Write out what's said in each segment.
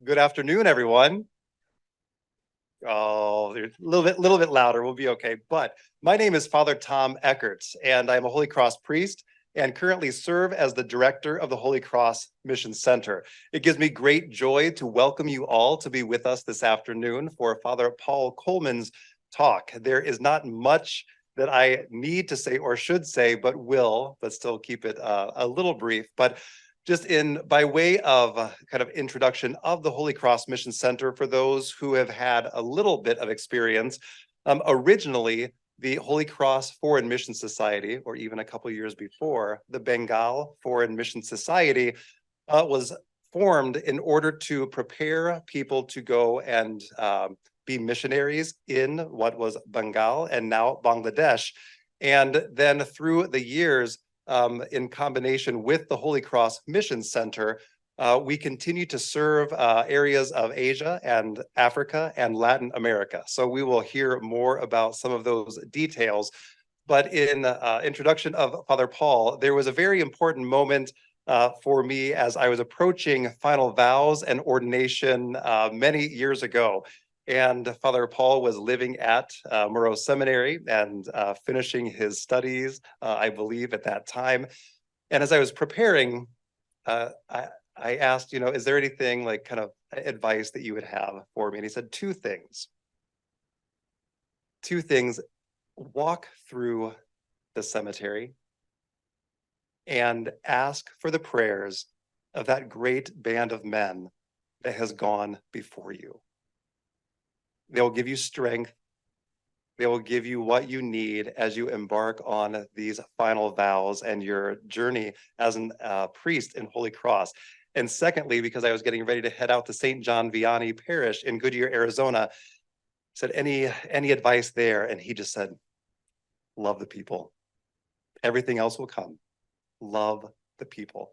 Good afternoon, everyone. Oh, a little bit louder. We'll be okay. But my name is Father Tom Eckerts, and I'm a Holy Cross priest and currently serve as the director of the Holy Cross Mission Center. It gives me great joy to welcome you all to be with us this afternoon for Father Paul Kollman's talk. There is not much that I need to say or should say, but still keep it a little brief. But just by way of kind of introduction of the Holy Cross Mission Center for those who have had a little bit of experience. Originally, the Holy Cross Foreign Mission Society, or even a couple years before, the Bengal Foreign Mission Society was formed in order to prepare people to go and be missionaries in what was Bengal and now Bangladesh. And then through the years, in combination with the Holy Cross Mission Center, we continue to serve areas of Asia and Africa and Latin America. So we will hear more about some of those details. But in introduction of Father Paul, there was a very important moment for me as I was approaching final vows and ordination many years ago. And Father Paul was living at Moreau Seminary and finishing his studies, I believe, at that time. And as I was preparing, I asked, is there anything like kind of advice that you would have for me? And he said two things. Walk through the cemetery and ask for the prayers of that great band of men that has gone before you. They will give you strength. They will give you what you need as you embark on these final vows and your journey as a priest in Holy Cross. And secondly, because I was getting ready to head out to St. John Vianney Parish in Goodyear, Arizona, said, any advice there? And he just said, love the people. Everything else will come. Love the people.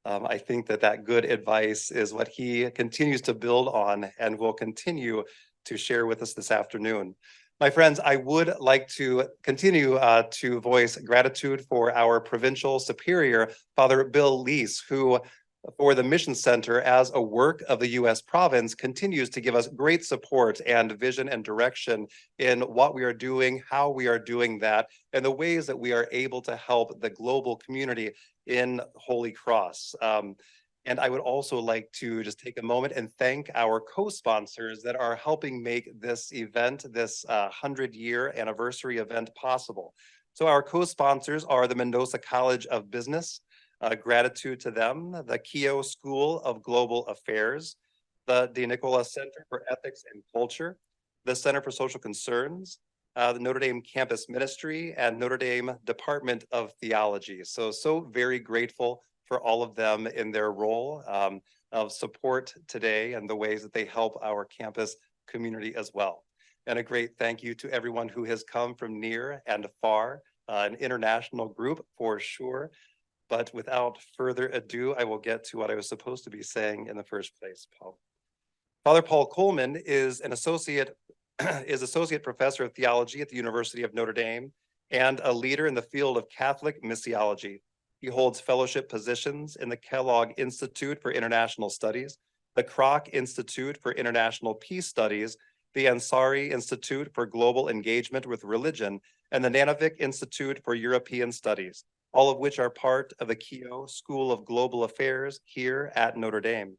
I think that good advice is what he continues to build on and will continue to share with us this afternoon. My friends, I would like to continue to voice gratitude for our provincial superior, Father Bill Lease, who for the Mission Center as a work of the U.S. province continues to give us great support and vision and direction in what we are doing, how we are doing that, and the ways that we are able to help the global community in Holy Cross. And I would also like to just take a moment and thank our co-sponsors that are helping make this event, this 100-year anniversary event possible. So our co-sponsors are the Mendoza College of Business, gratitude to them, the Keough School of Global Affairs, the De Nicola Center for Ethics and Culture, the Center for Social Concerns, the Notre Dame Campus Ministry, and Notre Dame Department of Theology. So very grateful for all of them in their role of support today and the ways that they help our campus community as well. And a great thank you to everyone who has come from near and far, an international group for sure. But without further ado, I will get to what I was supposed to be saying in the first place, Paul. Father Paul Kollman is an associate professor of theology at the University of Notre Dame and a leader in the field of Catholic missiology. He holds fellowship positions in the Kellogg Institute for International Studies, the Kroc Institute for International Peace Studies, the Ansari Institute for Global Engagement with Religion, and the Nanovic Institute for European Studies, all of which are part of the Keough School of Global Affairs here at Notre Dame.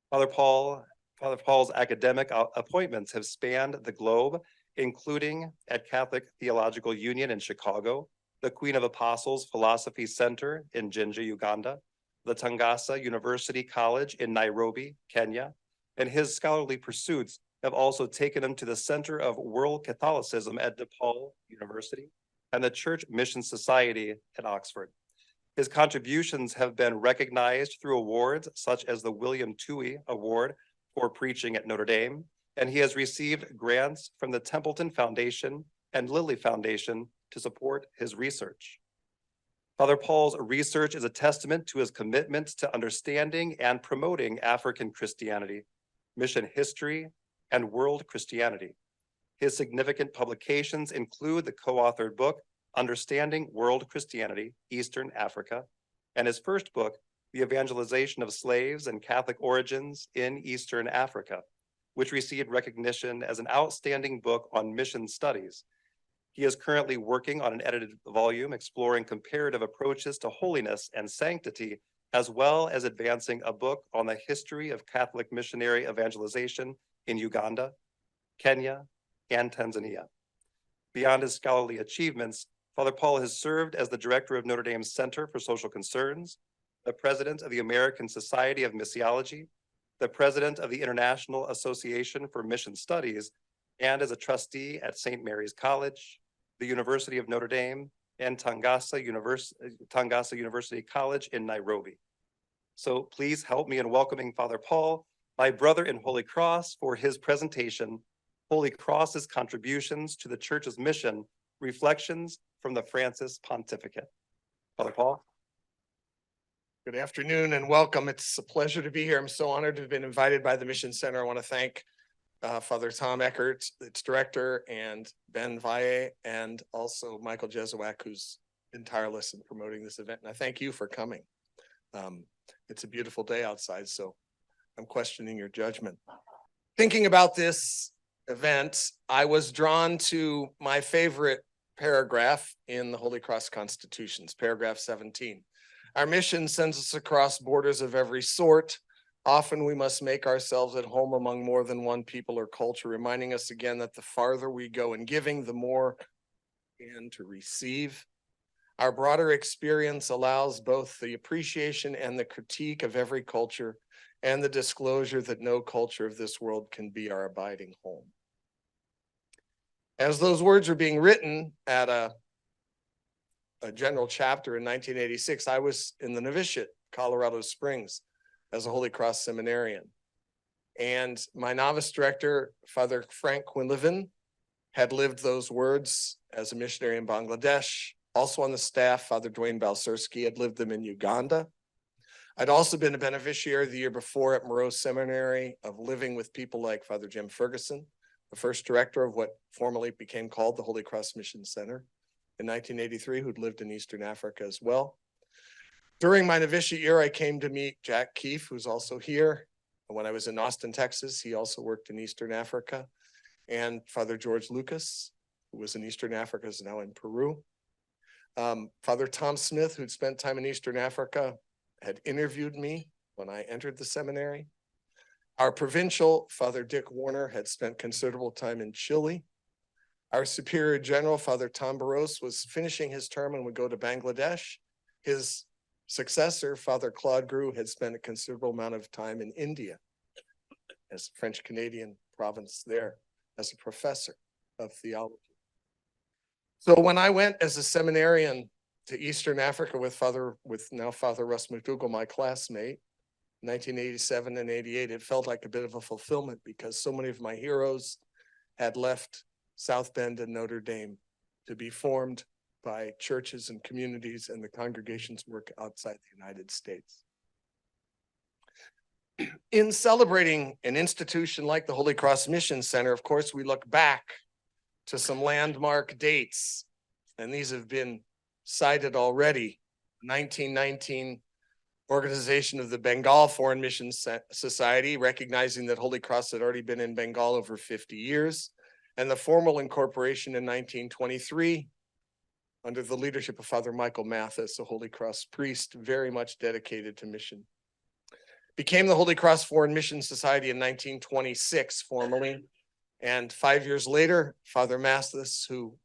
Father Paul's academic appointments have spanned the globe, including at Catholic Theological Union in Chicago, the Queen of Apostles Philosophy Center in Jinja, Uganda, the Tangasa University College in Nairobi, Kenya, and his scholarly pursuits have also taken him to the Center of World Catholicism at DePaul University and the Church Mission Society at Oxford. His contributions have been recognized through awards such as the William Toohey Award for preaching at Notre Dame, and he has received grants from the Templeton Foundation and Lilly Foundation to support his research. Father Paul's research is a testament to his commitment to understanding and promoting African Christianity, mission history, and world Christianity. His significant publications include the co-authored book, Understanding World Christianity, Eastern Africa, and his first book, The Evangelization of Slaves and Catholic Origins in Eastern Africa, which received recognition as an outstanding book on mission studies. He is currently working on an edited volume exploring comparative approaches to holiness and sanctity, as well as advancing a book on the history of Catholic missionary evangelization in Uganda, Kenya, and Tanzania. Beyond his scholarly achievements, Father Paul has served as the director of Notre Dame's Center for Social Concerns, the president of the American Society of Missiology, the president of the International Association for Mission Studies, and as a trustee at St. Mary's College, the University of Notre Dame, and Tangasa University College in Nairobi. So please help me in welcoming Father Paul, my brother in Holy Cross, for his presentation, Holy Cross's Contributions to the Church's Mission, Reflections from the Francis Pontificate. Father Paul. Good afternoon and welcome. It's a pleasure to be here. I'm so honored to have been invited by the Mission Center. I want to thank Father Tom Eckert, its director, and Ben Valle, and also Michael Jesuak, who's been tireless in promoting this event. And I thank you for coming. It's a beautiful day outside, so I'm questioning your judgment. Thinking about this event, I was drawn to my favorite paragraph in the Holy Cross Constitutions, paragraph 17. Our mission sends us across borders of every sort. Often we must make ourselves at home among more than one people or culture, reminding us again that the farther we go in giving, the more and to receive. Our broader experience allows both the appreciation and the critique of every culture and the disclosure that no culture of this world can be our abiding home. As those words were being written at a general chapter in 1986, I was in the novitiate, Colorado Springs, as a Holy Cross seminarian. And my novice director, Father Frank Quinlivan, had lived those words as a missionary in Bangladesh. Also on the staff, Father Dwayne Balsersky had lived them in Uganda. I'd also been a beneficiary the year before at Moreau Seminary of living with people like Father Jim Ferguson, the first director of what formerly became called the Holy Cross Mission Center in 1983, who'd lived in Eastern Africa as well. During my novitiate year, I came to meet Jack Keefe, who's also here. When I was in Austin, Texas, he also worked in Eastern Africa. And Father George Lucas, who was in Eastern Africa, is now in Peru. Father Tom Smith, who'd spent time in Eastern Africa, had interviewed me when I entered the seminary. Our provincial, Father Dick Warner, had spent considerable time in Chile. Our Superior General, Father Tom Barros, was finishing his term and would go to Bangladesh. His successor, Father Claude Grew, had spent a considerable amount of time in India as a French-Canadian province there as a professor of theology. So when I went as a seminarian to Eastern Africa with now Father Russ McDougall, my classmate, 1987 and 88, it felt like a bit of a fulfillment because so many of my heroes had left South Bend and Notre Dame to be formed by churches and communities and the congregations work outside the United States. In celebrating an institution like the Holy Cross Mission Center, of course, we look back to some landmark dates, and these have been cited already. 1919 organization of the Bengal Foreign Mission Society, recognizing that Holy Cross had already been in Bengal over 50 years, and the formal incorporation in 1923 under the leadership of Father Michael Mathis, a Holy Cross priest very much dedicated to mission. Became the Holy Cross Foreign Mission Society in 1926 formally, and 5 years later, Father Mathis, who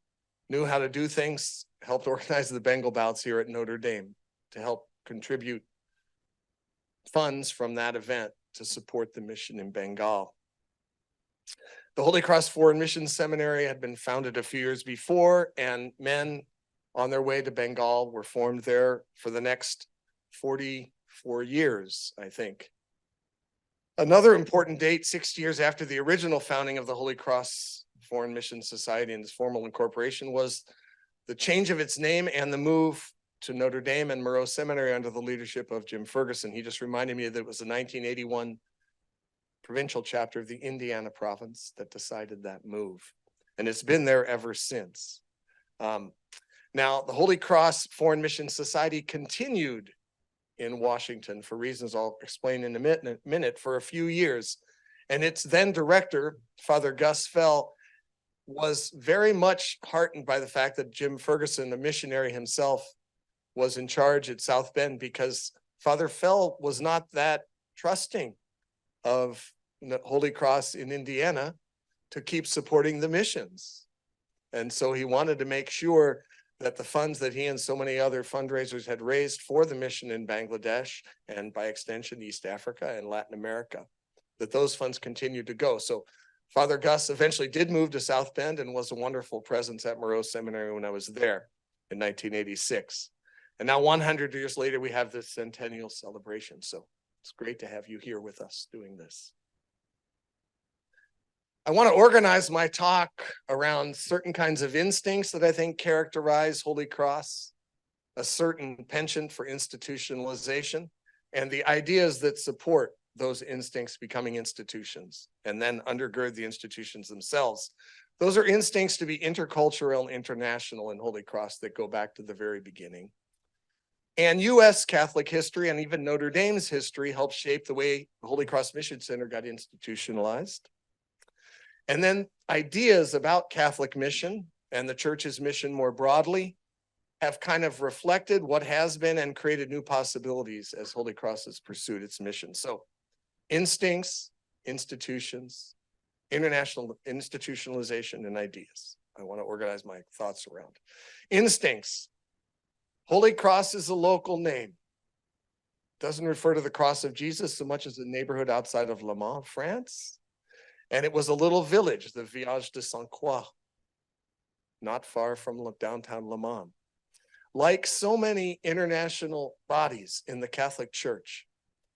knew how to do things, helped organize the Bengal bouts here at Notre Dame to help contribute funds from that event to support the mission in Bengal. The Holy Cross Foreign Mission Seminary had been founded a few years before, and men on their way to Bengal were formed there for the next 44 years, I think. Another important date, 60 years after the original founding of the Holy Cross Foreign Mission Society and its formal incorporation, was the change of its name and the move to Notre Dame and Moreau Seminary under the leadership of Jim Ferguson. He just reminded me that it was the 1981 provincial chapter of the Indiana province that decided that move. And it's been there ever since. Now, the Holy Cross Foreign Mission Society continued in Washington for reasons I'll explain in a minute for a few years. And its then director, Father Gus Fell, was very much heartened by the fact that Jim Ferguson, a missionary himself, was in charge at South Bend, because Father Fell was not that trusting of Holy Cross in Indiana to keep supporting the missions. And so he wanted to make sure that the funds that he and so many other fundraisers had raised for the mission in Bangladesh, and by extension, East Africa and Latin America, that those funds continued to go. So Father Gus eventually did move to South Bend and was a wonderful presence at Moreau Seminary when I was there in 1986. And now 100 years later, we have the Centennial celebration. So it's great to have you here with us doing this. I want to organize my talk around certain kinds of instincts that I think characterize Holy Cross, a certain penchant for institutionalization, and the ideas that support those instincts becoming institutions, and then undergird the institutions themselves. Those are instincts to be intercultural and international in Holy Cross that go back to the very beginning. And U.S. Catholic history and even Notre Dame's history helped shape the way the Holy Cross Mission Center got institutionalized. And then ideas about Catholic mission and the church's mission more broadly have kind of reflected what has been and created new possibilities as Holy Cross has pursued its mission. So instincts, institutions, international institutionalization, and ideas. I want to organize my thoughts around. Instincts. Holy Cross is a local name. Doesn't refer to the cross of Jesus so much as a neighborhood outside of Le Mans, France. And it was a little village, the Village de Saint-Croix, not far from downtown Le Mans. Like so many international bodies in the Catholic Church,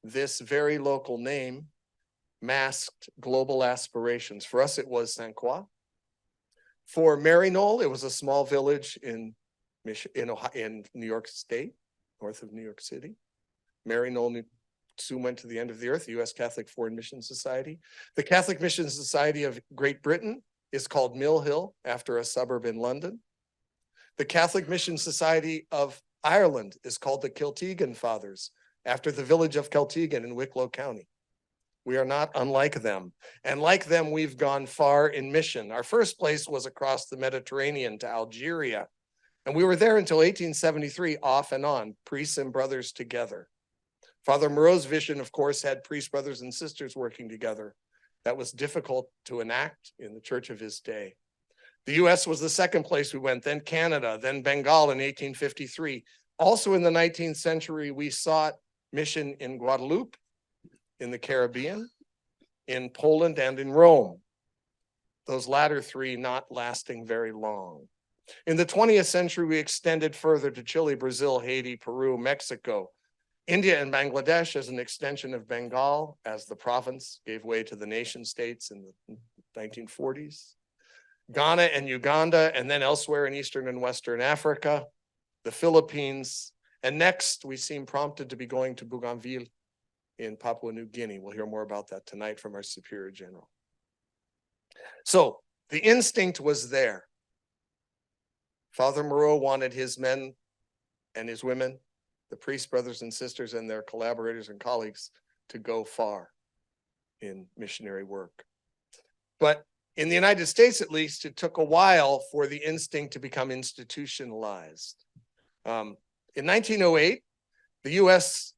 this very local name masked global aspirations. For us, it was Saint-Croix. For Maryknoll, it was a small village in New York State, north of New York City. Maryknoll soon went to the end of the earth, the U.S. Catholic Foreign Mission Society. The Catholic Mission Society of Great Britain is called Mill Hill, after a suburb in London. The Catholic Mission Society of Ireland is called the Kiltegan Fathers, after the village of Kiltegan in Wicklow County. We are not unlike them. And like them, we've gone far in mission. Our first place was across the Mediterranean to Algeria. And we were there until 1873, off and on, priests and brothers together. Father Moreau's vision, of course, had priests, brothers, and sisters working together. That was difficult to enact in the church of his day. The US was the second place we went, then Canada, then Bengal in 1853. Also in the 19th century, we sought mission in Guadeloupe, in the Caribbean, in Poland, and in Rome. Those latter three not lasting very long. In the 20th century, we extended further to Chile, Brazil, Haiti, Peru, Mexico, India, and Bangladesh as an extension of Bengal, as the province gave way to the nation states in the 1940s. Ghana and Uganda, and then elsewhere in Eastern and Western Africa, the Philippines, and next we seem prompted to be going to Bougainville in Papua New Guinea. We'll hear more about that tonight from our Superior General. So the instinct was there. Father Moreau wanted his men and his women, the priests, brothers, and sisters, and their collaborators and colleagues to go far in missionary work. But in the United States, at least, it took a while for the instinct to become institutionalized. In 1908, the U.S.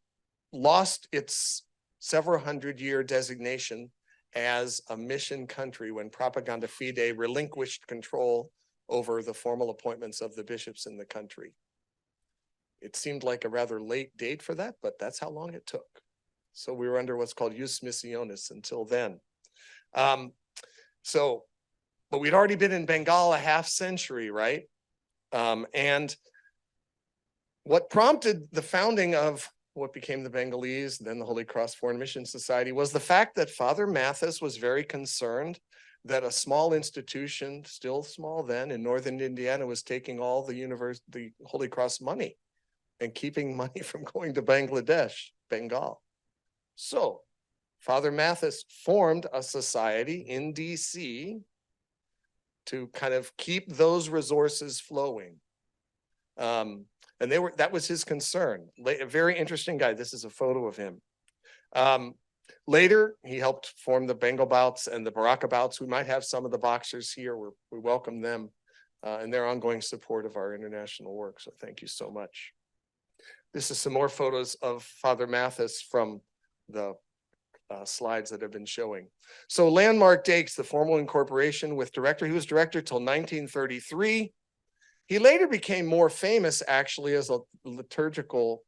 lost its several hundred-year designation as a mission country when Propaganda Fide relinquished control over the formal appointments of the bishops in the country. It seemed like a rather late date for that, but that's how long it took. So we were under what's called Jus Missionis until then. But we'd already been in Bengal a half century, right? And what prompted the founding of what became the Bengalese, then the Holy Cross Foreign Mission Society, was the fact that Father Mathis was very concerned that a small institution, still small then, in northern Indiana, was taking all the Holy Cross money and keeping money from going to Bangladesh, Bengal. So Father Mathis formed a society in DC to kind of keep those resources flowing. And that was his concern. A very interesting guy. This is a photo of him. Later, he helped form the Bengal Bouts and the Baraka Bouts. We might have some of the boxers here. We welcome them and their ongoing support of our international work. So thank you so much. This is some more photos of Father Mathis from the slides that have been showing. So Landmark Dakes, the formal incorporation with director. He was director till 1933. He later became more famous actually as a liturgical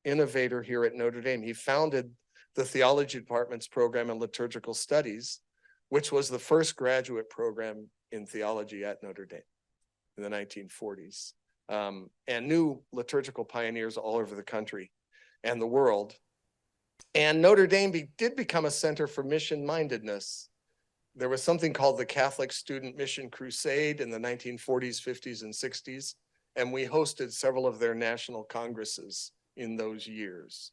innovator here at Notre Dame. He founded the Theology Department's program in liturgical studies, which was the first graduate program in theology at Notre Dame in the 1940s, and new liturgical pioneers all over the country and the world. And Notre Dame did become a center for mission-mindedness. There was something called the Catholic Student Mission Crusade in the 1940s, 50s, and 60s, and we hosted several of their national congresses in those years.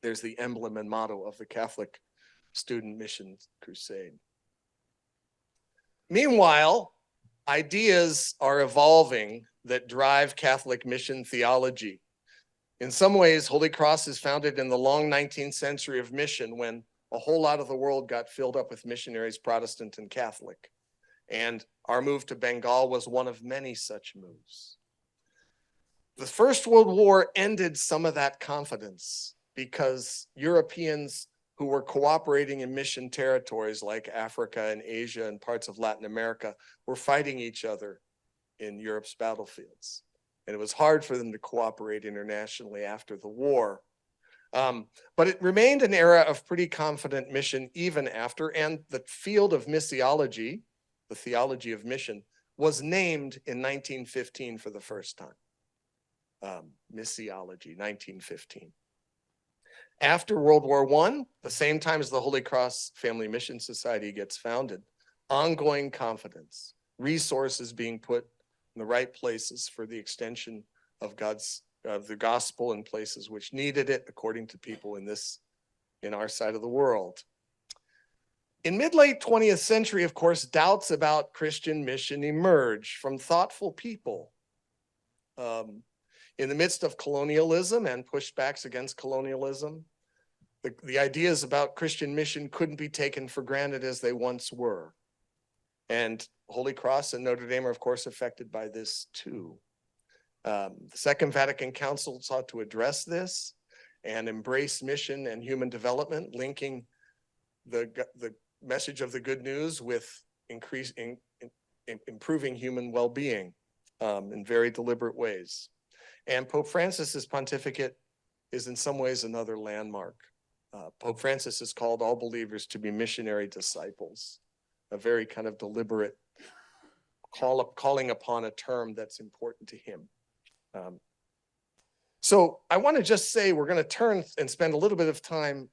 There's the emblem and motto of the Catholic Student Mission Crusade. Meanwhile, ideas are evolving that drive Catholic mission theology. In some ways, Holy Cross is founded in the long 19th century of mission when a whole lot of the world got filled up with missionaries, Protestant and Catholic. And our move to Bengal was one of many such moves. The First World War ended some of that confidence because Europeans who were cooperating in mission territories like Africa and Asia and parts of Latin America were fighting each other in Europe's battlefields. And it was hard for them to cooperate internationally after the war. But it remained an era of pretty confident mission even after, and the field of missiology, the theology of mission, was named in 1915 for the first time. Missiology, 1915. After World War I, the same time as the Holy Cross Family Mission Society gets founded, ongoing confidence, resources being put in the right places for the extension of the gospel in places which needed it, according to people in our side of the world. In mid-late 20th century, of course, doubts about Christian mission emerge from thoughtful people. In the midst of colonialism and pushbacks against colonialism, the ideas about Christian mission couldn't be taken for granted as they once were. And Holy Cross and Notre Dame are, of course, affected by this too. The Second Vatican Council sought to address this and embrace mission and human development, linking the message of the good news with improving human well-being in very deliberate ways. And Pope Francis's pontificate is in some ways another landmark. Pope Francis has called all believers to be missionary disciples, a very kind of deliberate calling upon a term that's important to him. So I want to just say we're going to turn and spend a little bit of time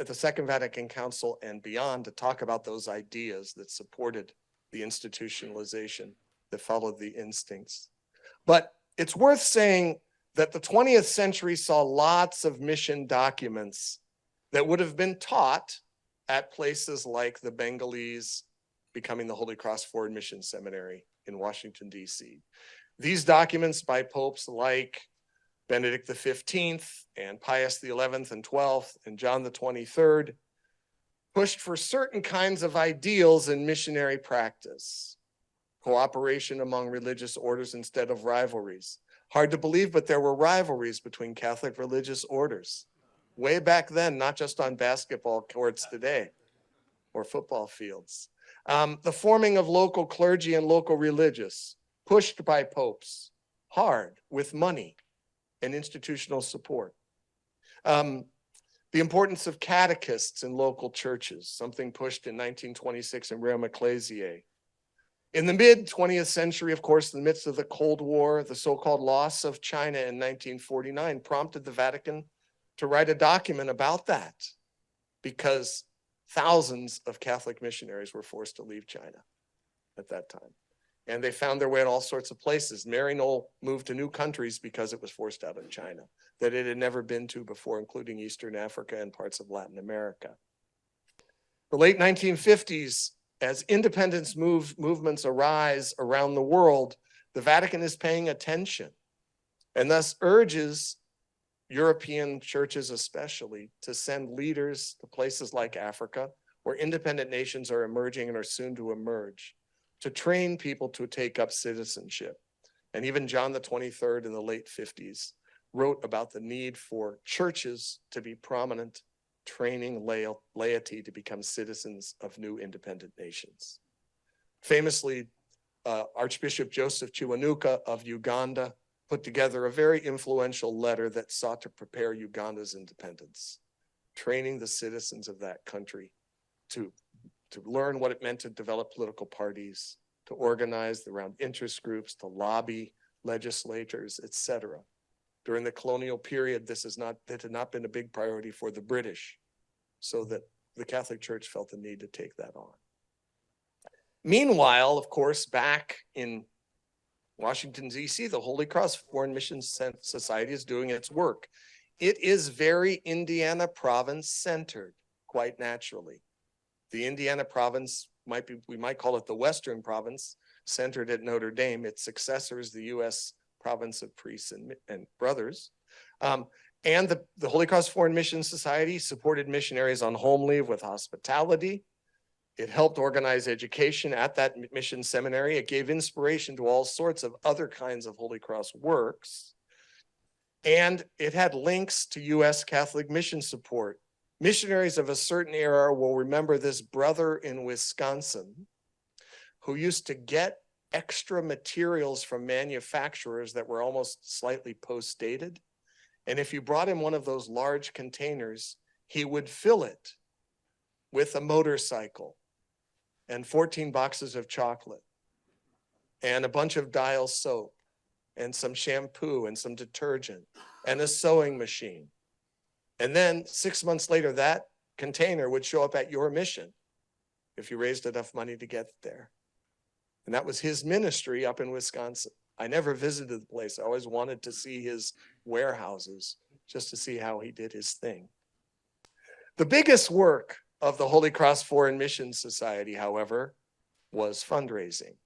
at the Second Vatican Council and beyond to talk about those ideas that supported the institutionalization that followed the instincts. But it's worth saying that the 20th century saw lots of mission documents that would have been taught at places like the Bengalese becoming the Holy Cross Forward Mission Seminary in Washington, D.C. These documents by popes like Benedict XV and Pius XI and XII and John the 23rd pushed for certain kinds of ideals in missionary practice. Cooperation among religious orders instead of rivalries. Hard to believe, but there were rivalries between Catholic religious orders way back then, not just on basketball courts today or football fields. The forming of local clergy and local religious, pushed by popes, hard, with money and institutional support. The importance of catechists in local churches, something pushed in 1926 in Rerum Ecclesiae. In the mid-20th century, of course, in the midst of the Cold War, the so-called loss of China in 1949 prompted the Vatican to write a document about that because thousands of Catholic missionaries were forced to leave China at that time. And they found their way in all sorts of places. Maryknoll moved to new countries because it was forced out of China that it had never been to before, including Eastern Africa and parts of Latin America. The late 1950s, as independence movements arise around the world, the Vatican is paying attention and thus urges European churches especially to send leaders to places like Africa, where independent nations are emerging and are soon to emerge, to train people to take up citizenship. And even John the 23rd in the late 50s wrote about the need for churches to be prominent, training laity to become citizens of new independent nations. Famously, Archbishop Joseph Chiwanuka of Uganda put together a very influential letter that sought to prepare Uganda's independence, training the citizens of that country to learn what it meant to develop political parties, to organize around interest groups, to lobby legislators, etc. During the colonial period, that had not been a big priority for the British, so that the Catholic Church felt the need to take that on. Meanwhile, of course, back in Washington, D.C., the Holy Cross Foreign Mission Society is doing its work. It is very Indiana province centered, quite naturally. The Indiana province we might call it the Western province, centered at Notre Dame. Its successor is the U.S. province of priests and brothers. And the Holy Cross Foreign Mission Society supported missionaries on home leave with hospitality. It helped organize education at that mission seminary. It gave inspiration to all sorts of other kinds of Holy Cross works. And it had links to U.S. Catholic mission support. Missionaries of a certain era will remember this brother in Wisconsin who used to get extra materials from manufacturers that were almost slightly post-dated. And if you brought him one of those large containers, he would fill it with a motorcycle and 14 boxes of chocolate and a bunch of Dial soap and some shampoo and some detergent and a sewing machine. And then 6 months later, that container would show up at your mission if you raised enough money to get there. And that was his ministry up in Wisconsin. I never visited the place. I always wanted to see his warehouses just to see how he did his thing. The biggest work of the Holy Cross Foreign Mission Society, however, was fundraising.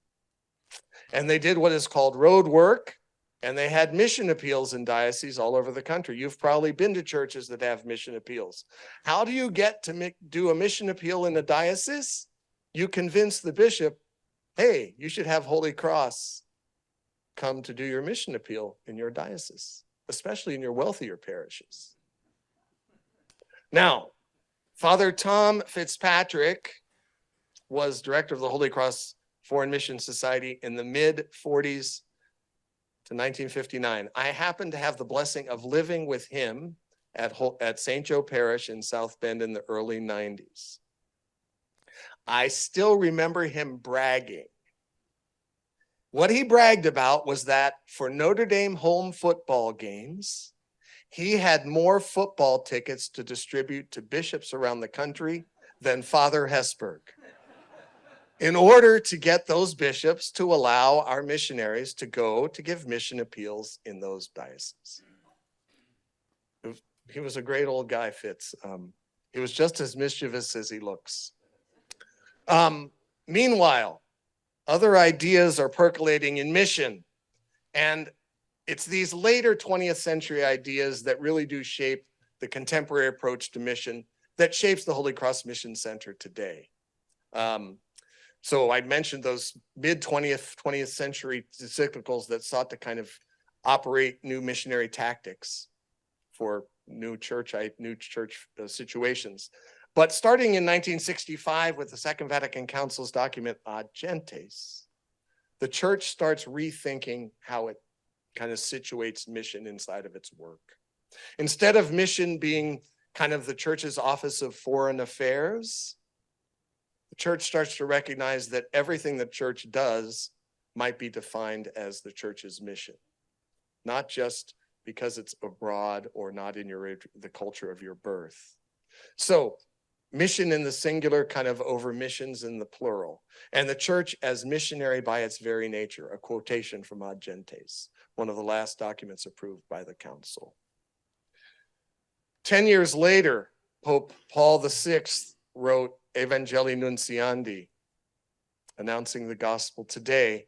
And they did what is called road work, and they had mission appeals in dioceses all over the country. You've probably been to churches that have mission appeals. How do you get to do a mission appeal in a diocese? You convince the bishop, hey, you should have Holy Cross come to do your mission appeal in your diocese, especially in your wealthier parishes. Now, Father Tom Fitzpatrick was director of the Holy Cross Foreign Mission Society in the mid-40s to 1959. I happened to have the blessing of living with him at St. Joe Parish in South Bend in the early 90s. I still remember him bragging. What he bragged about was that for Notre Dame home football games, he had more football tickets to distribute to bishops around the country than Father Hesburgh, in order to get those bishops to allow our missionaries to go to give mission appeals in those dioceses. He was a great old guy, Fitz. He was just as mischievous as he looks. Meanwhile, other ideas are percolating in mission, and it's these later 20th century ideas that really do shape the contemporary approach to mission that shapes the Holy Cross Mission Center today. So I mentioned those mid-20th century encyclicals that sought to kind of operate new missionary tactics for new church situations. But starting in 1965 with the Second Vatican Council's document Ad Gentes, the church starts rethinking how it kind of situates mission inside of its work. Instead of mission being kind of the church's office of foreign affairs, the church starts to recognize that everything the church does might be defined as the church's mission, not just because it's abroad or not in the culture of your birth. So mission in the singular kind of over missions in the plural, and the church as missionary by its very nature, a quotation from Ad Gentes, one of the last documents approved by the council. 10 years later, Pope Paul VI wrote Evangelii Nunciandi, announcing the gospel today.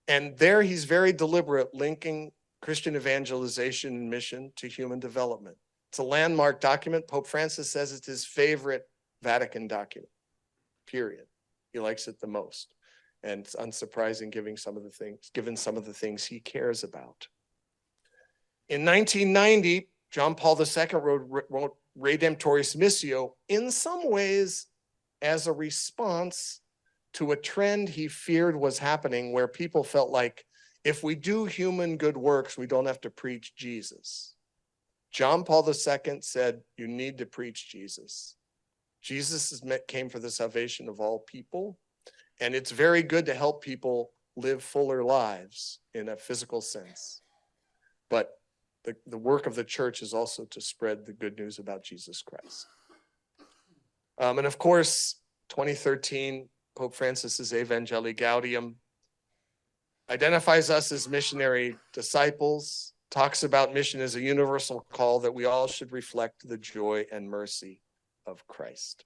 And there he's very deliberate, linking Christian Evangelization and Mission to Human Development. It's a landmark document. Pope Francis says it's his favorite Vatican document, period. He likes it the most. And it's unsurprising given some of the things he cares about. In 1990, John Paul II wrote Redemptoris Missio, in some ways as a response to a trend he feared was happening, where people felt like, if we do human good works, we don't have to preach Jesus. John Paul II said, you need to preach Jesus. Jesus came for the salvation of all people, and it's very good to help people live fuller lives in a physical sense. But the work of the church is also to spread the good news about Jesus Christ. And of course, 2013, Pope Francis's Evangelii Gaudium identifies us as missionary disciples, talks about mission as a universal call that we all should reflect the joy and mercy of Christ.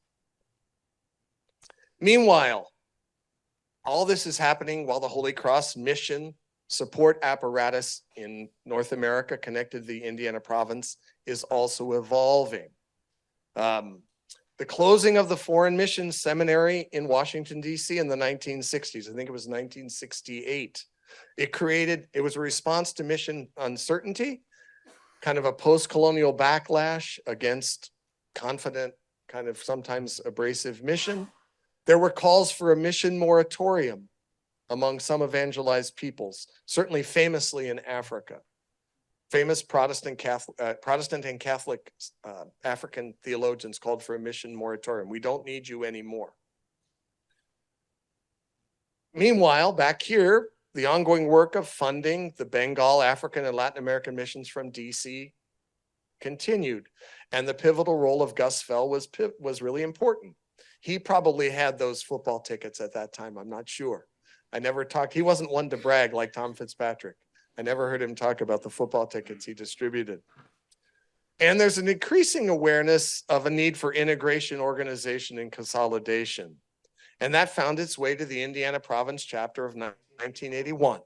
Meanwhile, all this is happening while the Holy Cross mission support apparatus in North America connected to the Indiana province is also evolving. The closing of the Foreign Missions Seminary in Washington, D.C. in the 1960s, I think it was 1968. It was a response to mission uncertainty, kind of a post-colonial backlash against confident, kind of sometimes abrasive mission. There were calls for a mission moratorium among some evangelized peoples, certainly famously in Africa. Famous Protestant and Catholic African theologians called for a mission moratorium. We don't need you anymore. Meanwhile, back here, the ongoing work of funding the Bengal, African, and Latin American missions from DC continued. And the pivotal role of Gus Fell was really important. He probably had those football tickets at that time, I'm not sure. He wasn't one to brag like Tom Fitzpatrick. I never heard him talk about the football tickets he distributed. And there's an increasing awareness of a need for integration, organization, and consolidation. And that found its way to the Indiana Province chapter of 1981.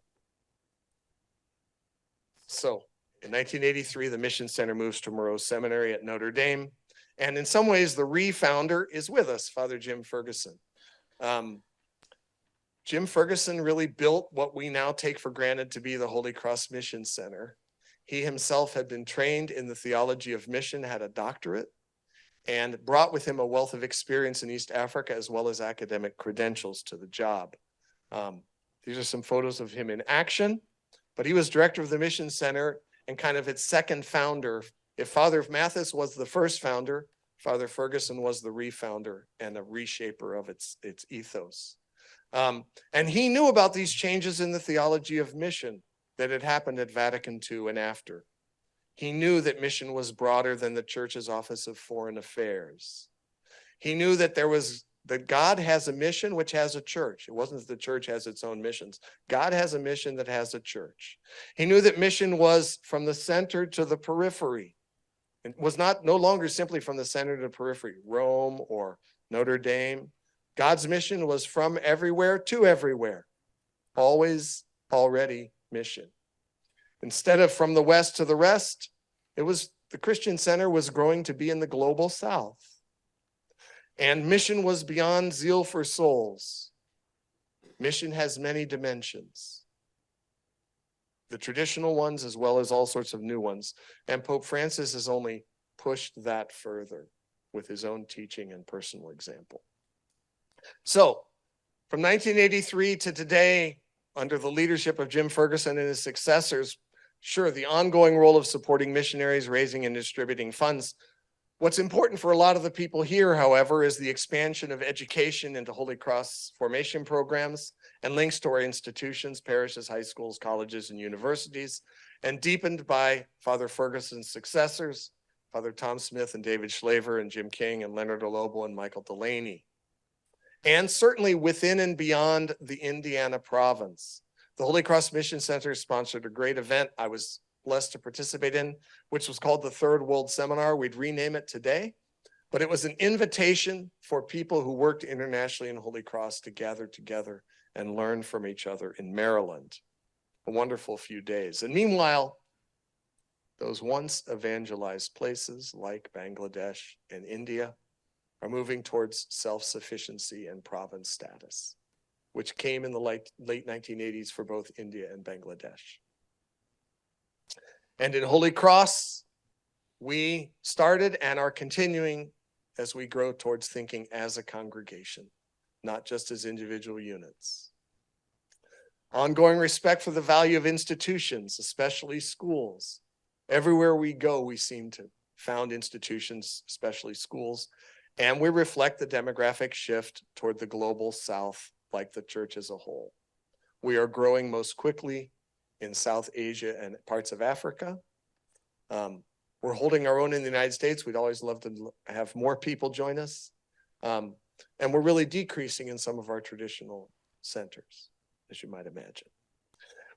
So in 1983, the Mission Center moves to Moreau Seminary at Notre Dame. And in some ways, the re-founder is with us, Father Jim Ferguson. Jim Ferguson really built what we now take for granted to be the Holy Cross Mission Center. He himself had been trained in the theology of mission, had a doctorate, and brought with him a wealth of experience in East Africa as well as academic credentials to the job. These are some photos of him in action, but he was director of the Mission Center and kind of its second founder. If Father Mathis was the first founder, Father Ferguson was the re-founder and a reshaper of its ethos. And he knew about these changes in the theology of mission that had happened at Vatican II and after. He knew that mission was broader than the church's Office of Foreign Affairs. He knew that that God has a mission which has a church. It wasn't that the church has its own missions. God has a mission that has a church. He knew that mission was from the center to the periphery. It was no longer simply from the center to the periphery, Rome or Notre Dame. God's mission was from everywhere to everywhere, always, already mission. Instead of from the west to the rest, the Christian Center was growing to be in the global south. And mission was beyond zeal for souls. Mission has many dimensions, the traditional ones as well as all sorts of new ones. And Pope Francis has only pushed that further with his own teaching and personal example. So, from 1983 to today, under the leadership of Jim Ferguson and his successors, sure, the ongoing role of supporting missionaries, raising and distributing funds. What's important for a lot of the people here, however, is the expansion of education into Holy Cross formation programs and links to our institutions, parishes, high schools, colleges, and universities, and deepened by Father Ferguson's successors, Father Tom Smith and David Schlaver and Jim King and Leonard Olobo and Michael Delaney. And certainly within and beyond the Indiana province. The Holy Cross Mission Center sponsored a great event I was blessed to participate in, which was called the Third World Seminar. We'd rename it today, but it was an invitation for people who worked internationally in Holy Cross to gather together and learn from each other in Maryland. A wonderful few days. And meanwhile, those once evangelized places like Bangladesh and India are moving towards self-sufficiency and province status, which came in the late 1980s for both India and Bangladesh. And in Holy Cross, we started and are continuing as we grow towards thinking as a congregation, not just as individual units. Ongoing respect for the value of institutions, especially schools. Everywhere we go, we seem to found institutions, especially schools, and we reflect the demographic shift toward the global South, like the church as a whole. We are growing most quickly in South Asia and parts of Africa. We're holding our own in the United States. We'd always love to have more people join us. And we're really decreasing in some of our traditional centers, as you might imagine.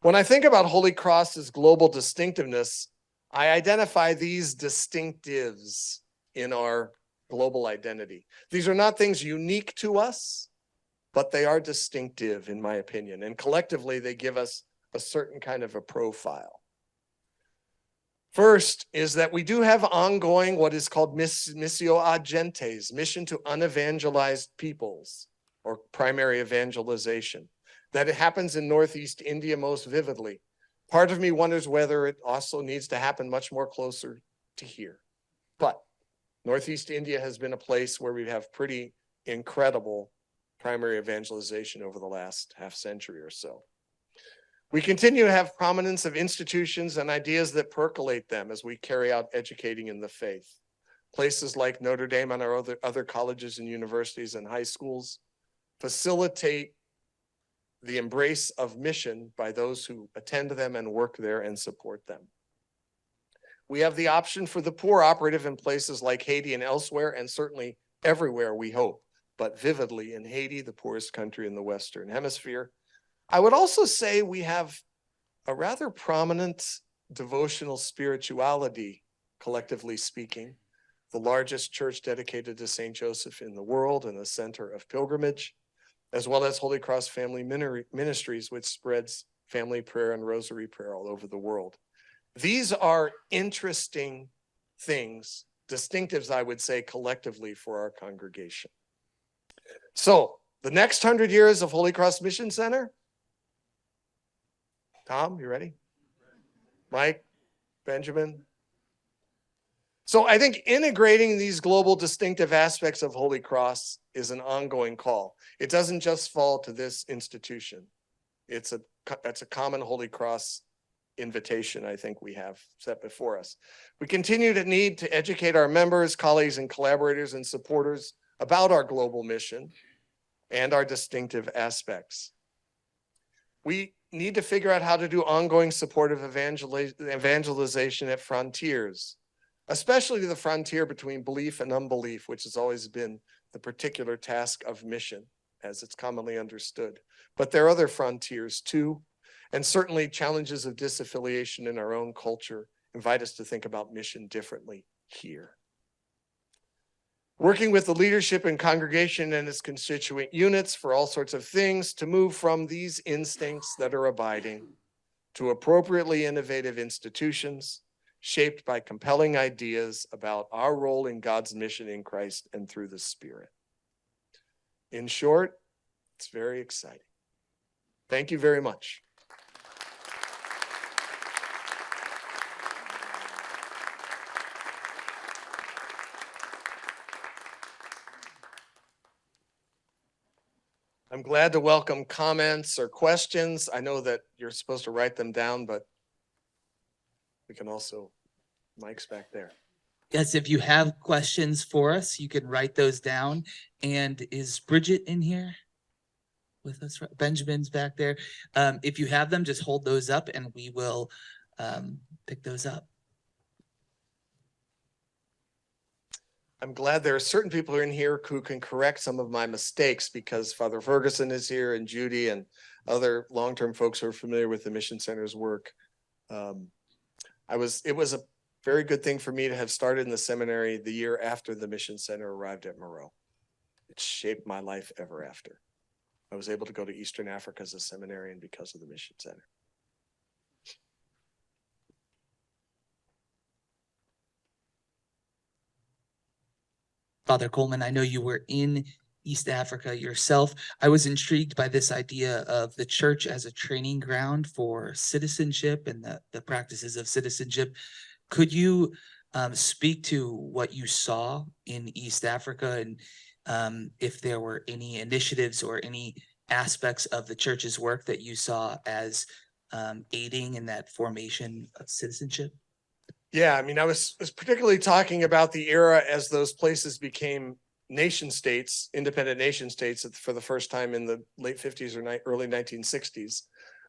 When I think about Holy Cross's global distinctiveness, I identify these distinctives in our global identity. These are not things unique to us, but they are distinctive, in my opinion. And collectively, they give us a certain kind of a profile. First is that we do have ongoing what is called missio ad gentes, mission to unevangelized peoples, or primary evangelization. That it happens in Northeast India most vividly. Part of me wonders whether it also needs to happen much more closer to here. But Northeast India has been a place where we have pretty incredible primary evangelization over the last half century or so. We continue to have prominence of institutions and ideas that percolate them as we carry out educating in the faith. Places like Notre Dame and our other colleges and universities and high schools facilitate the embrace of mission by those who attend them and work there and support them. We have the option for the poor operative in places like Haiti and elsewhere, and certainly everywhere, we hope, but vividly in Haiti, the poorest country in the Western Hemisphere. I would also say we have a rather prominent devotional spirituality, collectively speaking, the largest church dedicated to St. Joseph in the world and the center of pilgrimage, as well as Holy Cross Family Ministries, which spreads family prayer and rosary prayer all over the world. These are interesting things, distinctives, I would say, collectively for our congregation. So the next 100 years of Holy Cross Mission Center. Tom, you ready? Mike, Benjamin. So I think integrating these global distinctive aspects of Holy Cross is an ongoing call. It doesn't just fall to this institution. That's a common Holy Cross invitation I think we have set before us. We continue to need to educate our members, colleagues, and collaborators and supporters about our global mission and our distinctive aspects. We need to figure out how to do ongoing supportive evangelization at frontiers, especially the frontier between belief and unbelief, which has always been the particular task of mission, as it's commonly understood. But there are other frontiers too, and certainly challenges of disaffiliation in our own culture invite us to think about mission differently here. Working with the leadership and congregation and its constituent units for all sorts of things to move from these instincts that are abiding to appropriately innovative institutions shaped by compelling ideas about our role in God's mission in Christ and through the Spirit. In short, it's very exciting. Thank you very much. I'm glad to welcome comments or questions. I know that you're supposed to write them down, but we can also, Mike's back there. Yes, if you have questions for us, you can write those down. And is Bridget in here with us? Benjamin's back there. If you have them, just hold those up and we will pick those up. I'm glad there are certain people in here who can correct some of my mistakes because Father Ferguson is here and Judy and other long-term folks who are familiar with the Mission Center's work. It was a very good thing for me to have started in the seminary the year after the Mission Center arrived at Moreau. It shaped my life ever after. I was able to go to Eastern Africa as a seminarian because of the Mission Center. Father Kollman, I know you were in East Africa yourself. I was intrigued by this idea of the church as a training ground for citizenship and the practices of citizenship. Could you speak to what you saw in East Africa, and if there were any initiatives or any aspects of the church's work that you saw as aiding in that formation of citizenship? Yeah, I mean, I was particularly talking about the era as those places became nation states, independent nation states for the first time in the late 50s or early 1960s.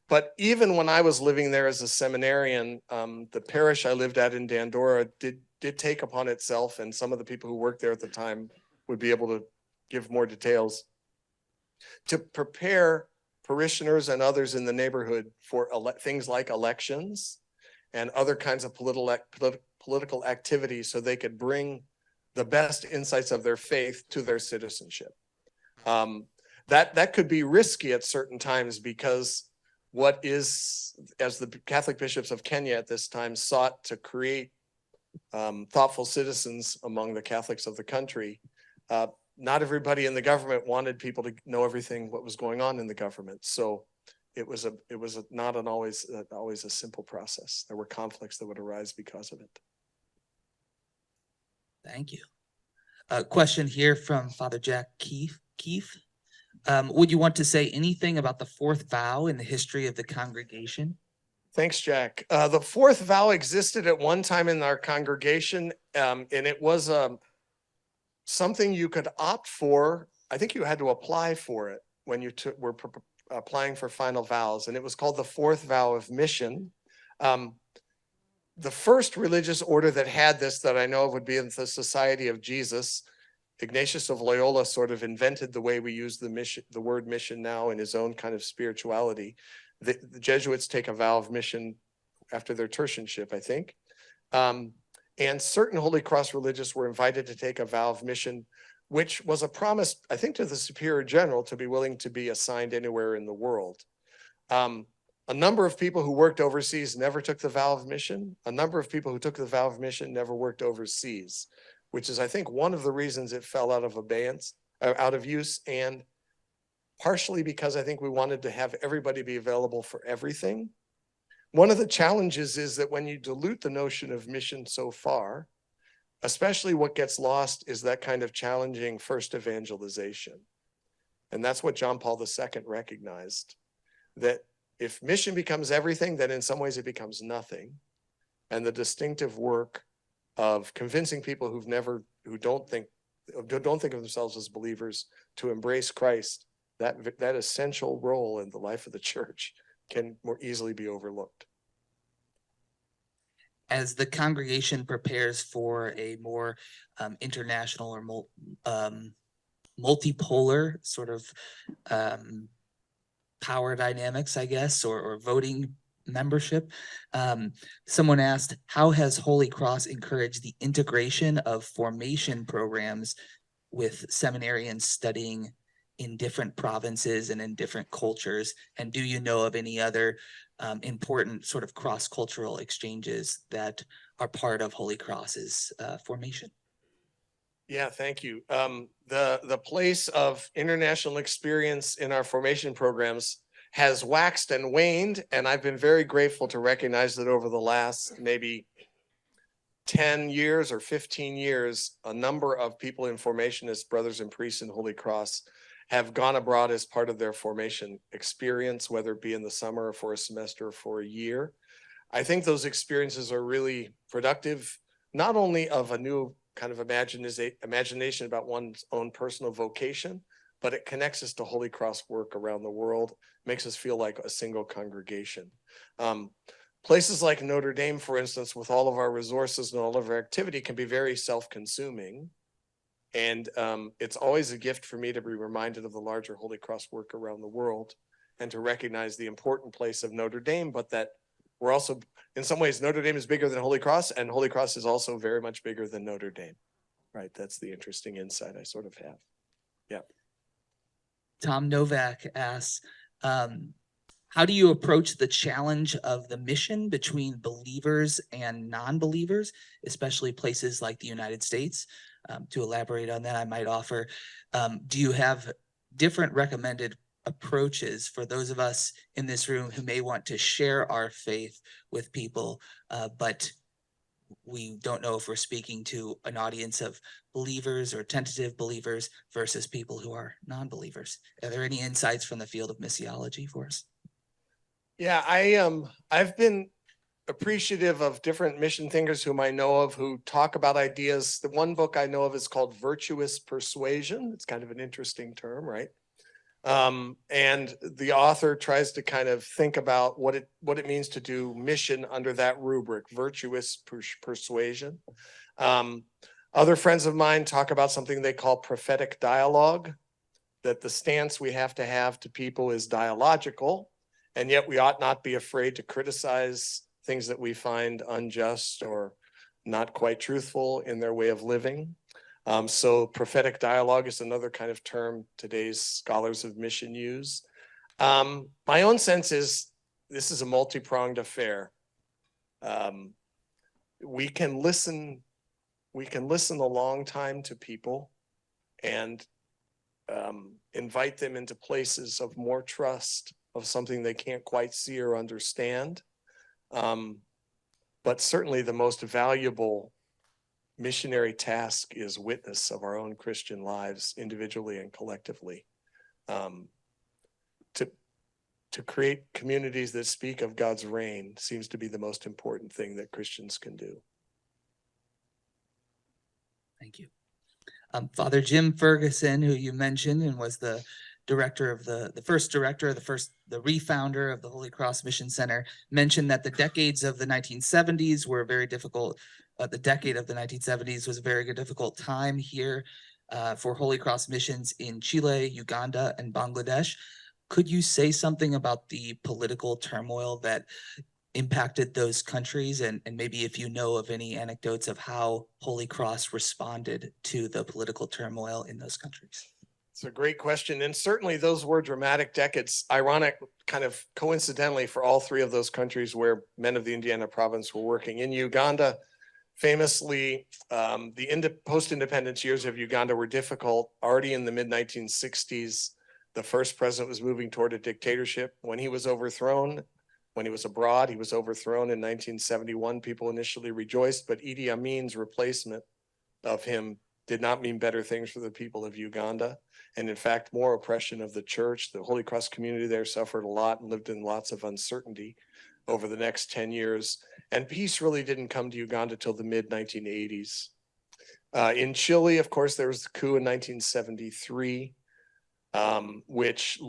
But even when I was living there as a seminarian, the parish I lived at in Dandora did take upon itself, and some of the people who worked there at the time would be able to give more details, to prepare parishioners and others in the neighborhood for things like elections and other kinds of political activities, so they could bring the best insights of their faith to their citizenship. That could be risky at certain times, because what is, as the Catholic bishops of Kenya at this time sought to create thoughtful citizens among the Catholics of the country, not everybody in the government wanted people to know everything what was going on in the government. So it was not always a simple process. There were conflicts that would arise because of it. Thank you. A question here from Father Jack Keith. Would you want to say anything about the fourth vow in the history of the congregation? Thanks, Jack. The fourth vow existed at one time in our congregation, and it was something you could opt for. I think you had to apply for it when you were applying for final vows, and it was called the fourth vow of mission. The first religious order that had this that I know of would be in the Society of Jesus. Ignatius of Loyola sort of invented the way we use the word mission now in his own kind of spirituality. The Jesuits take a vow of mission after their tertianship, I think. And certain Holy Cross religious were invited to take a vow of mission, which was a promise, I think, to the Superior General to be willing to be assigned anywhere in the world. A number of people who worked overseas never took the vow of mission. A number of people who took the vow of mission never worked overseas, which is, I think, one of the reasons it fell out of abeyance, out of use, and partially because I think we wanted to have everybody be available for everything. One of the challenges is that when you dilute the notion of mission so far, especially what gets lost is that kind of challenging first evangelization. And that's what John Paul II recognized, that if mission becomes everything, then in some ways it becomes nothing. And the distinctive work of convincing people who don't think of themselves as believers to embrace Christ, that essential role in the life of the church can more easily be overlooked. As the congregation prepares for a more international or multipolar sort of power dynamics, I guess, or voting membership, someone asked, how has Holy Cross encouraged the integration of formation programs with seminarians studying in different provinces and in different cultures? And do you know of any other important sort of cross-cultural exchanges that are part of Holy Cross's formation? Yeah, thank you. The place of international experience in our formation programs has waxed and waned, and I've been very grateful to recognize that over the last maybe 10 years or 15 years, a number of people in formation as brothers and priests in Holy Cross have gone abroad as part of their formation experience, whether it be in the summer or for a semester or for a year. I think those experiences are really productive, not only of a new kind of imagination about one's own personal vocation, but it connects us to Holy Cross work around the world, makes us feel like a single congregation. Places like Notre Dame, for instance, with all of our resources and all of our activity, can be very self-consuming. And it's always a gift for me to be reminded of the larger Holy Cross work around the world and to recognize the important place of Notre Dame, but that we're also, in some ways, Notre Dame is bigger than Holy Cross, and Holy Cross is also very much bigger than Notre Dame. Right, that's the interesting insight I sort of have. Yeah. Tom Novak asks, how do you approach the challenge of the mission between believers and non-believers, especially places like the United States? to elaborate on that, I might offer, do you have different recommended approaches for those of us in this room who may want to share our faith with people, but we don't know if we're speaking to an audience of believers or tentative believers versus people who are non-believers? Are there any insights from the field of missiology for us? Yeah, I've been appreciative of different mission thinkers whom I know of who talk about ideas. The one book I know of is called Virtuous Persuasion. It's kind of an interesting term, right? And the author tries to kind of think about what it means to do mission under that rubric, virtuous persuasion. Other friends of mine talk about something they call prophetic dialogue, that the stance we have to have to people is dialogical, and yet we ought not be afraid to criticize things that we find unjust or not quite truthful in their way of living. So prophetic dialogue is another kind of term today's scholars of mission use. My own sense is this is a multi-pronged affair. We can listen a long time to people and invite them into places of more trust of something they can't quite see or understand. But certainly the most valuable missionary task is witness of our own Christian lives, individually and collectively. To create communities that speak of God's reign seems to be the most important thing that Christians can do. Thank you. Father Jim Ferguson, who you mentioned and was the director of the refounder of the Holy Cross Mission Center, mentioned that the decades of the 1970s were very difficult. The decade of the 1970s was a very difficult time here for Holy Cross missions in Chile, Uganda, and Bangladesh. Could you say something about the political turmoil that impacted those countries, and maybe if you know of any anecdotes of how Holy Cross responded to the political turmoil in those countries? It's a great question. And certainly those were dramatic decades. Ironic, kind of coincidentally, for all three of those countries where men of the Indiana province were working. In Uganda, famously, the post-independence years of Uganda were difficult. Already in the mid-1960s, the first president was moving toward a dictatorship. When he was overthrown, when he was abroad, he was overthrown in 1971. People initially rejoiced, but Idi Amin's replacement of him did not mean better things for the people of Uganda. And in fact, more oppression of the church. The Holy Cross community there suffered a lot and lived in lots of uncertainty over the next 10 years. And peace really didn't come to Uganda till the mid-1980s. In Chile, of course, there was the coup in 1973, which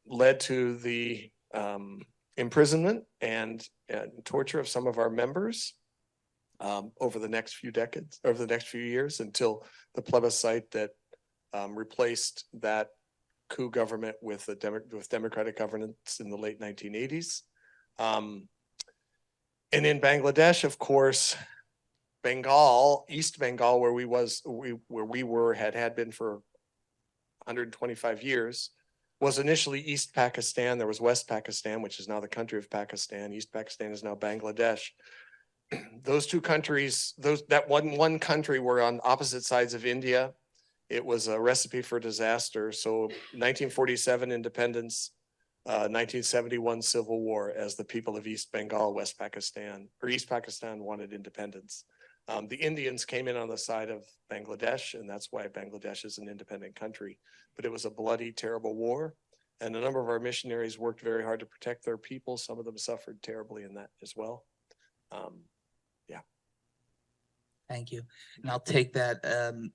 led to the imprisonment and torture of some of our members over the next few decades, over the next few years, until the plebiscite that replaced that coup government with democratic governance in the late 1980s. And in Bangladesh, of course, Bengal, East Bengal, where we had been for 125 years, was initially East Pakistan. There was West Pakistan, which is now the country of Pakistan. East Pakistan is now Bangladesh. Those two countries, that one country were on opposite sides of India. It was a recipe for disaster. So 1947 independence, 1971 civil war, as the people of East Bengal, West Pakistan, or East Pakistan wanted independence. The Indians came in on the side of Bangladesh, and that's why Bangladesh is an independent country. But it was a bloody, terrible war. And a number of our missionaries worked very hard to protect their people. Some of them suffered terribly in that as well. Yeah. Thank you. And I'll take that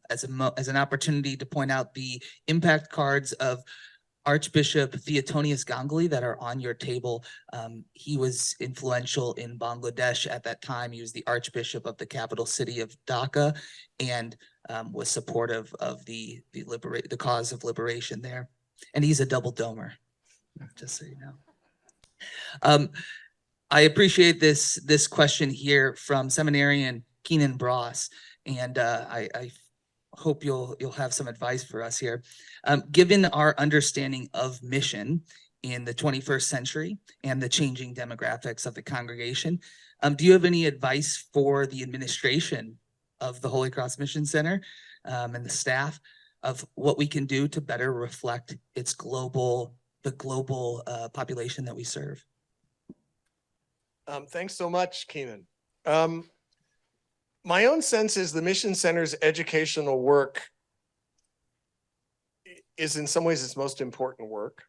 as an opportunity to point out the impact cards of Archbishop Theotonius Ganguly that are on your table. He was influential in Bangladesh at that time. He was the Archbishop of the capital city of Dhaka and was supportive of the cause of liberation there. And he's a double domer, just so you know. I appreciate this question here from seminarian Keenan Bross, and I hope you'll have some advice for us here. Given our understanding of mission in the 21st century and the changing demographics of the congregation, do you have any advice for the administration of the Holy Cross Mission Center and the staff of what we can do to better reflect the global population that we serve. Thanks so much, Keenan. My own sense is the Mission Center's educational work is in some ways its most important work,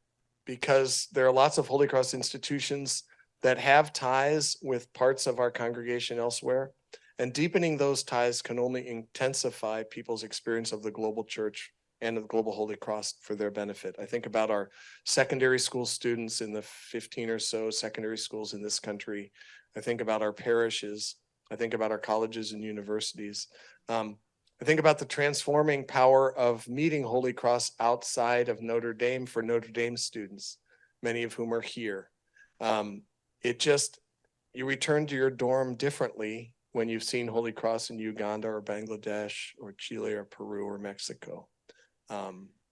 because there are lots of Holy Cross institutions that have ties with parts of our congregation elsewhere, and deepening those ties can only intensify people's experience of the global church and of the global Holy Cross for their benefit. I think about our secondary school students in the 15 or so secondary schools in this country. I think about our parishes. I think about our colleges and universities. I think about the transforming power of meeting Holy Cross outside of Notre Dame for Notre Dame students, many of whom are here. You return to your dorm differently when you've seen Holy Cross in Uganda or Bangladesh or Chile or Peru or Mexico.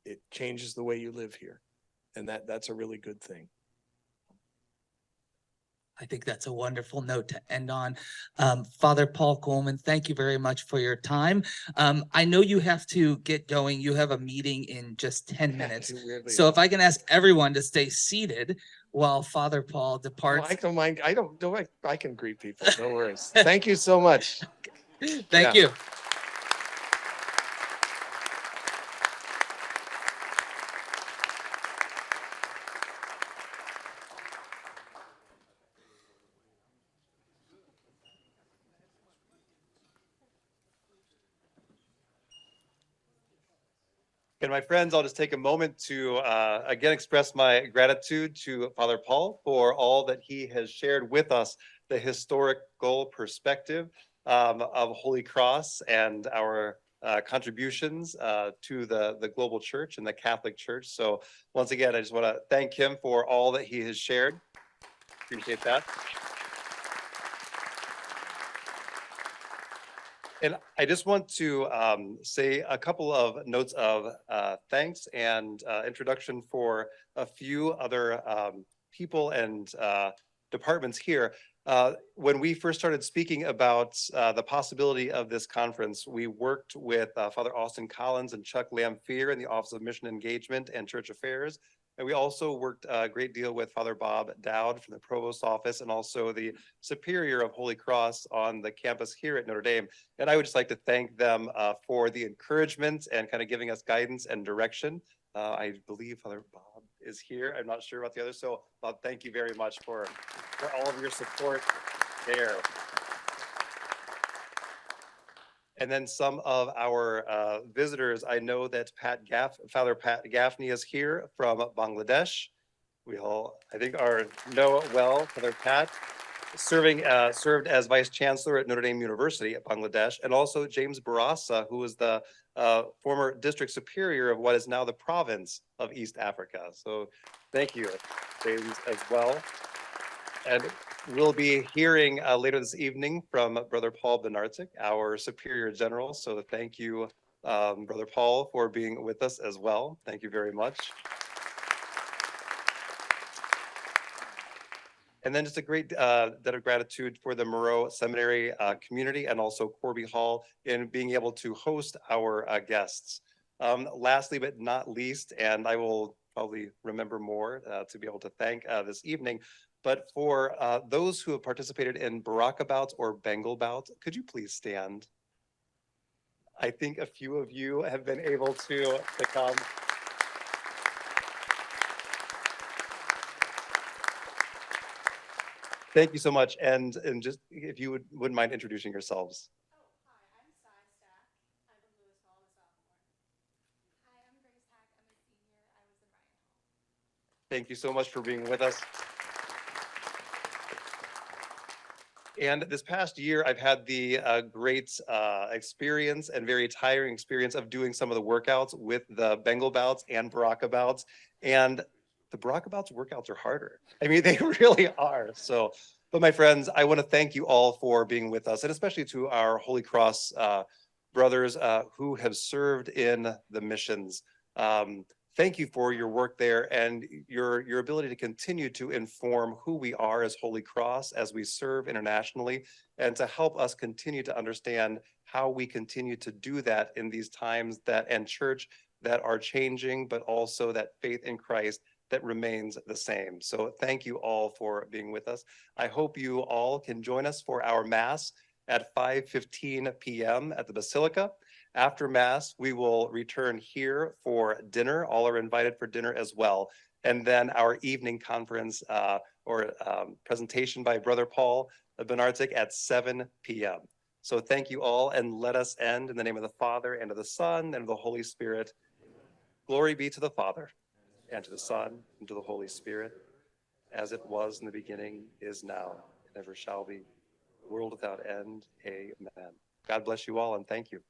It changes the way you live here, and that's a really good thing. I think that's a wonderful note to end on. Father Paul Kollman, thank you very much for your time. I know you have to get going. You have a meeting in just 10 minutes. So if I can ask everyone to stay seated while Father Paul departs. I don't mind. I can greet people. No worries. Thank you so much. Thank you. And my friends, I'll just take a moment to again express my gratitude to Father Paul for all that he has shared with us, the historical perspective of Holy Cross and our contributions to the global church and the Catholic Church. So once again, I just want to thank him for all that he has shared. Appreciate that. And I just want to say a couple of notes of thanks and introduction for a few other people and departments here. When we first started speaking about the possibility of this conference, we worked with Father Austin Collins and Chuck Lamphere in the Office of Mission Engagement and Church Affairs. And we also worked a great deal with Father Bob Dowd from the Provost Office and also the Superior of Holy Cross on the campus here at Notre Dame. And I would just like to thank them for the encouragement and kind of giving us guidance and direction. I believe Father Bob is here. I'm not sure about the others. So Bob, thank you very much for all of your support there. And then some of our visitors, I know that Father Pat Gaffney is here from Bangladesh. We all, I think, know well Father Pat, served as Vice Chancellor at Notre Dame University at Bangladesh, and also James Barassa, who was the former District Superior of what is now the province of East Africa. So thank you, James, as well. And we'll be hearing later this evening from Brother Paul Benarczyk, our Superior General. So thank you, Brother Paul, for being with us as well. Thank you very much. And then just a great debt of gratitude for the Moreau Seminary community and also Corby Hall in being able to host our guests. Lastly, but not least, and I will probably remember more to be able to thank this evening, but for those who have participated in Baraka bouts or Bengal bouts, could you please stand? I think a few of you have been able to come. Thank you so much. And just if you wouldn't mind introducing yourselves. Oh, hi, I'm C.S.C. I'm from Lewis Hall, I'm a sophomore. Hi, I'm Grace Hack, I'm a senior. I was in Ryan Hall. Thank you so much for being with us. And this past year, I've had the great experience and very tiring experience of doing some of the workouts with the Bengal bouts and Baraka bouts. And the Baraka bouts workouts are harder. I mean, they really are. So, but my friends, I want to thank you all for being with us, and especially to our Holy Cross brothers who have served in the missions. thank you for your work there and your ability to continue to inform who we are as Holy Cross as we serve internationally, and to help us continue to understand how we continue to do that in these times that and church that are changing, but also that faith in Christ that remains the same. So thank you all for being with us. I hope you all can join us for our Mass at 5:15 p.m. at the Basilica. After Mass, we will return here for dinner. All are invited for dinner as well. And then our evening conference or presentation by Brother Paul Benartic at 7 p.m. So thank you all, and let us end in the name of the Father, and of the Son, and of the Holy Spirit. Glory be to the Father, and to the Son, and to the Holy Spirit, as it was in the beginning, is now, and ever shall be, world without end. Amen. God bless you all, and thank you.